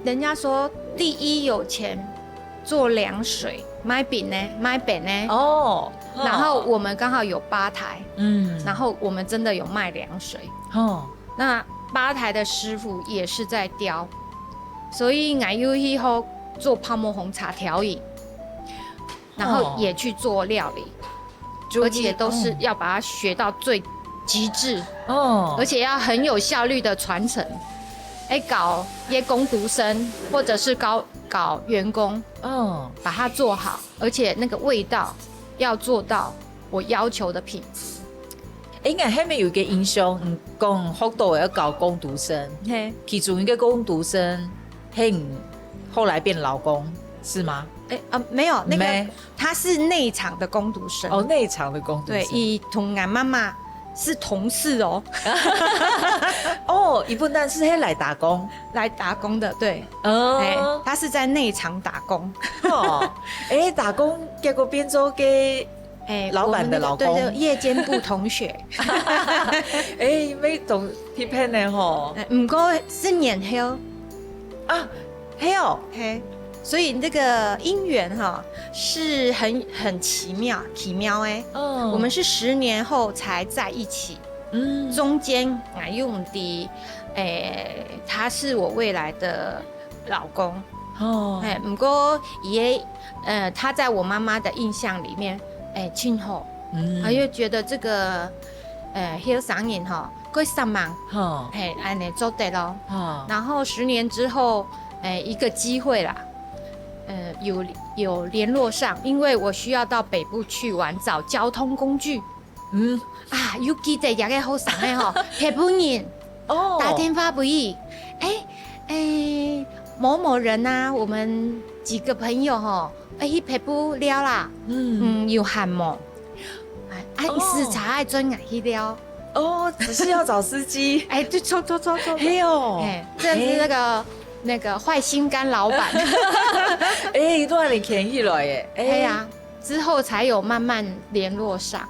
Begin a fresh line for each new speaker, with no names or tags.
人家说第一有钱做凉水，卖饼呢，卖饼呢。
哦，
然后我们刚好有吧台，
嗯，
然后我们真的有卖凉水。
哦，
那吧台的师傅也是在雕，所以我有以后做泡沫红茶调饮，然后也去做料理，而且都是要把它学到最极致，
哦，
而且要很有效率的传承。搞业工读生或者是搞员工，把它做好，而且那个味道要做到我要求的品质。
我迄边有一个印象，讲福岛要搞工读生，其中一个工读生，后来变老公是吗？
没有，那个他是内场的工读生。
哦，内场的工读生。
对，以同俺妈妈是同事哦。
哦，一部分是来打工，
来打工的，对。他是在内场打工。
打工结果变做给老板的老公，
对，夜间部同学。
没懂批判的吼。
不过是年后
啊，嘿哦，
嘿。所以这个姻缘哈是很奇妙哎。我们是10年后才在一起。中间用的，他是我未来的老公。不过他在我妈妈的印象里面，亲后，他又觉得这个那3年哈，过3万，安尼做得咯。然后10年之后，一个机会啦。有联络上，因为我需要到北部去玩，找交通工具。有记得也个好上的吼，日本人打电话不易。某某人啊，我们几个朋友吼，去北部了啦。有喊么？一时茶爱专去了。
只是要找司机。
对，错。
嘿哦，
这是那个坏心肝老板。
都让你牵起来耶。
呀，之后才有慢慢联络上。